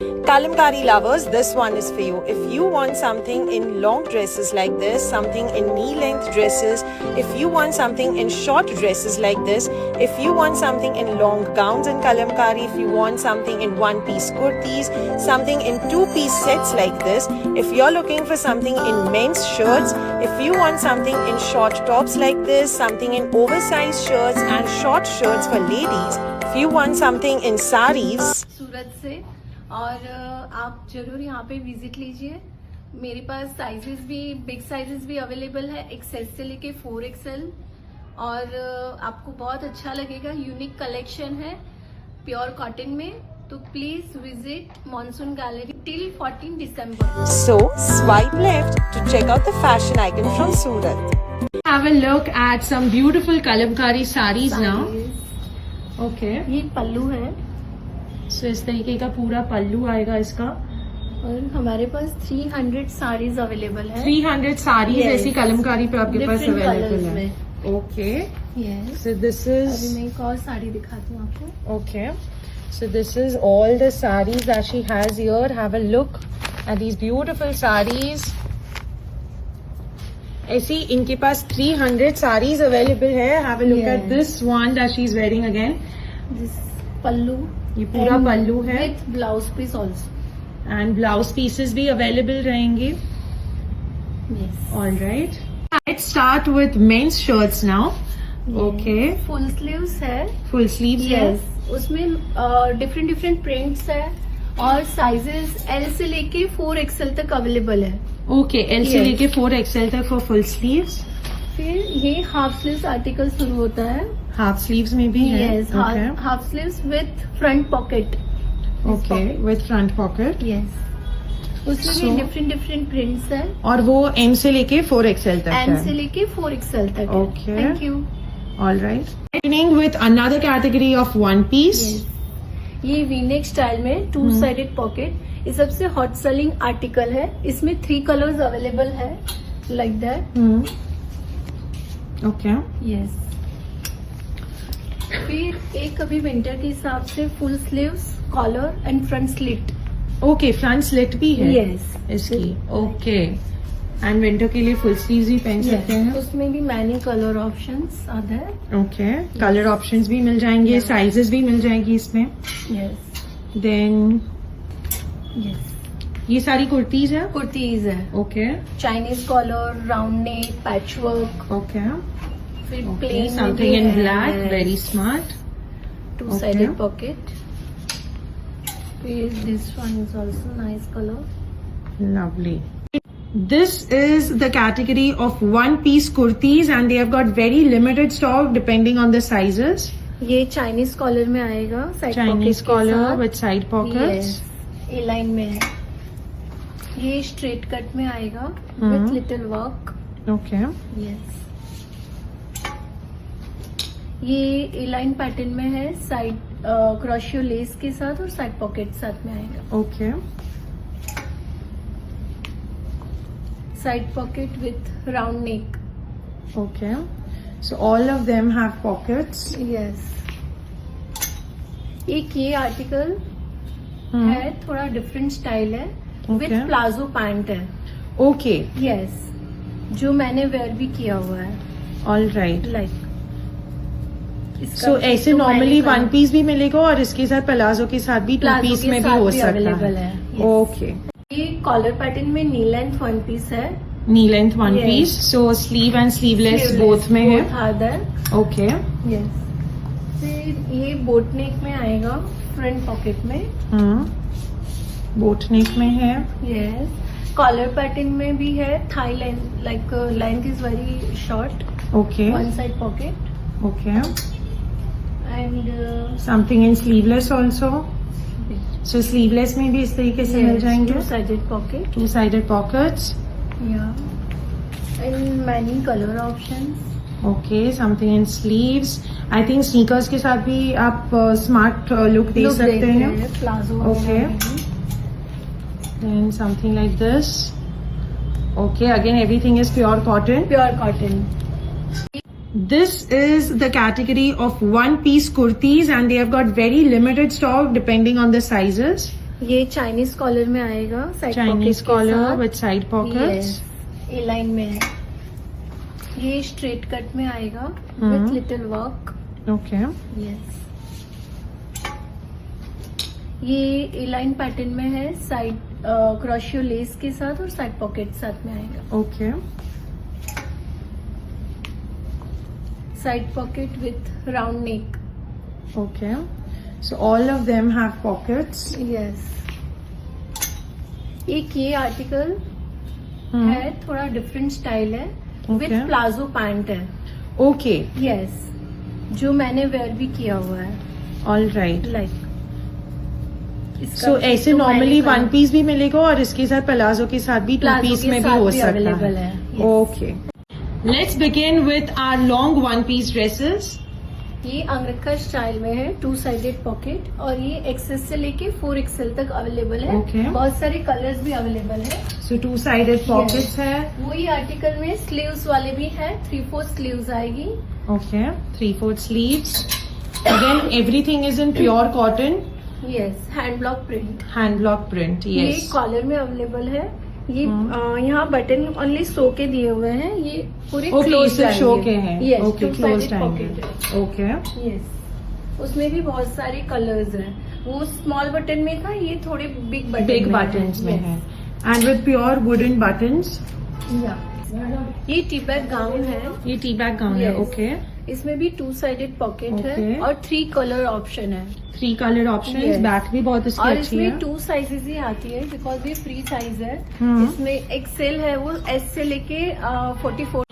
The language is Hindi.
Kalamkari lovers, this one is for you. If you want something in long dresses like this, something in knee-length dresses, if you want something in short dresses like this, if you want something in long gowns in Kalamkari, if you want something in one-piece kurtis, something in two-piece sets like this, if you're looking for something in men's shirts, if you want something in short tops like this, something in oversized shirts and short shirts for ladies, if you want something in saris, सूरत से और आप जरूर यहाँ पे विजिट लीजिए। मेरे पास साइजेस भी बिग साइजेस भी अवेलेबल है, XS से लेके 4XL, और आपको बहुत अच्छा लगेगा। यूनिक कलेक्शन है प्योर कॉटन में, तो please visit monsoon gallery till 14 December. So, swipe left to check out the fashion icon from Surat. Have a look at some beautiful Kalamkari sarees now. Okay. ये पल्लू है So इस तरीके का पूरा पल्लू आएगा इसका। और हमारे पास 300 साड़ीज अवेलेबल है। 300 साड़ीज Yes. ऐसी कलमकारी पे आपके पास Different अवेलेबल colours है। ओके। Yes. So this अभी is मैं एक और साड़ी दिखाती हूँ आपको। okay. So this is all the sarees that she has here. Have a look at these beautiful sarees. ऐसी इनके पास 300 sarees अवेलेबल है। Have a look Yes. at this one that she is wearing again. This pallu ये पूरा पल्लू है with blouse piece also. And blouse pieces भी अवेलेबल रहेंगे। Yes. All right. Let's start with men's shirts now. Okay. Full sleeves है। Full sleeves. Yes. उसमें डिफरेंट डिफरेंट प्रिंट्स है और साइजेस L से लेके 4XL तक अवेलेबल है। Okay. L से Yes. लेके 4XL तक for full sleeves. फिर ये हाफ स्लीव्स आर्टिकल शुरू होता है। Half sleeves में भी है. Yes, Okay. Half sleeves with front pocket. Okay. With front pocket. Yes, उसमें So- भी डिफरेंट डिफरेंट प्रिंट्स है। और वो M से लेके 4XL तक M है. से लेके 4XL तक है। Okay. Thank you. All right. Beginning with another category of one piece. ये वीनेक स्टाइल में 2 साइडेड पॉकेट, ये सबसे हॉट सेलिंग आर्टिकल है। इसमें 3 कलर्स अवेलेबल है, लाइक दैट। Okay. यस। फिर एक अभी विंटर के हिसाब से full sleeves, collar and front slit. Okay. Front slit भी है. यस। इसकी. Okay. एंड विंटर के लिए फुल स्लीव्स भी पहन सकते हैं. उसमें भी मैनी कलर ऑप्शंस आते हैं। ओके. कलर ऑप्शंस भी मिल जाएंगे, साइजेस भी मिल जाएंगी इसमें. यस। देन यस, ये सारी कुर्तीज है. कुर्तीज है। Okay. Chinese collar, round neck, patch work, okay. फिर okay. Plain something in black, very smart. 2 sided pocket. फिर this one is also nice colour. Lovely. This is the category of one-piece kurtis and they have got very limited stock depending on the sizes. ये चाइनीज कॉलर में आएगा, side Chinese collar with side pockets. A line में है। ये स्ट्रेट कट में आएगा with little work. Okay. Yes. ये ए लाइन पैटर्न में है, साइड क्रोशियो लेस के साथ और साइड पॉकेट साथ में आएगा। Okay. Side pocket with round neck. Okay. So all of them have pockets. Yes. एक ये आर्टिकल है, थोड़ा डिफरेंट स्टाइल है, विथ Okay. प्लाजो पैंट है। Okay. यस, जो मैंने वेयर भी किया हुआ है, All right. लाइक सो ऐसे नॉर्मली वन पीस भी मिलेगा और इसके साथ प्लाजो के साथ भी 2 पीस में भी हो सकता अवेलेबल है. है। ओके. ये कॉलर पैटर्न में नी लेंथ वन पीस है। Knee length one Yes. Piece, so sleeve and sleeveless both में है. है। ओके. यस। फिर ये बोट नेक में आएगा, फ्रंट पॉकेट में। बोट नेक में है. यस। कॉलर पैटर्न में भी है, thigh length, like length is very short, okay. One side pocket okay. And something in sleeveless also. So sleeveless में भी इस तरीके से मिल जाएंगे. 2 साइडेड पॉकेट। 2 sided pockets. या and many colour options. Okay. Something in sleeves. I think sneakers के साथ भी आप स्मार्ट लुक दे सकते हैं. Palazzo. Okay. Then something like this. Okay, again everything is pure cotton. Pure cotton. This is the category of one-piece kurtis and they have got very limited stock depending on the sizes. ये चाइनीज कॉलर में आएगा, side Chinese collar with side pockets. A line में है. ये स्ट्रेट कट में आएगा with little work. Okay. Yes. ये ए लाइन पैटर्न में है, साइड क्रोशियो लेस के साथ और साइड पॉकेट साथ में आएगा. Okay. Side pocket with round neck. Okay. So all of them have pockets. Yes. एक ये आर्टिकल है, थोड़ा डिफरेंट स्टाइल है, विथ Okay. प्लाजो पैंट है. Okay. यस. जो मैंने वेयर भी किया हुआ है. All right. लाइक So ऐसे नॉर्मली वन पीस भी मिलेगा और इसके साथ प्लाजो के साथ भी टू पीस में भी हो सकता अवेलेबल है. है. Okay. Let's begin with our long one piece dresses. ये अंगरखा स्टाइल में है, 2 साइडेड पॉकेट, और ये एक्सेस से लेके 4XL तक अवेलेबल है. Okay. बहुत सारे कलर्स भी अवेलेबल है. So two sided pockets है. वही आर्टिकल में स्लीव्स वाले भी है, 3/4 स्लीव्स आएगी. Okay. 3/4 sleeves. Again, everything is in pure cotton. Yes. Hand block print. Hand block print. ये Yes. कॉलर में अवेलेबल है. ये यहाँ बटन ओनली शो के दिए हुए हैं. ये पूरे Okay, क्लोज सिर्फ शो के हैं. यस. Okay, closed आएंगे. Okay. यस. उसमें भी बहुत सारे कलर्स हैं. वो स्मॉल बटन में था, ये थोड़े बिग बटन Big buttons में है. And with pure wooden buttons. ये टी बैग गाउन है. ये टी बैग गाउन है. Yes. Okay. इसमें भी 2 साइडेड पॉकेट है Okay. और 3 कलर ऑप्शन है. 3 color options. Yes. बैक भी बहुत इसकी और अच्छी इसमें है. 2 साइजेस ही आती है, बिकॉज ये फ्री साइज है. हम्म. इसमें एक्सेल है, वो एस से लेके 44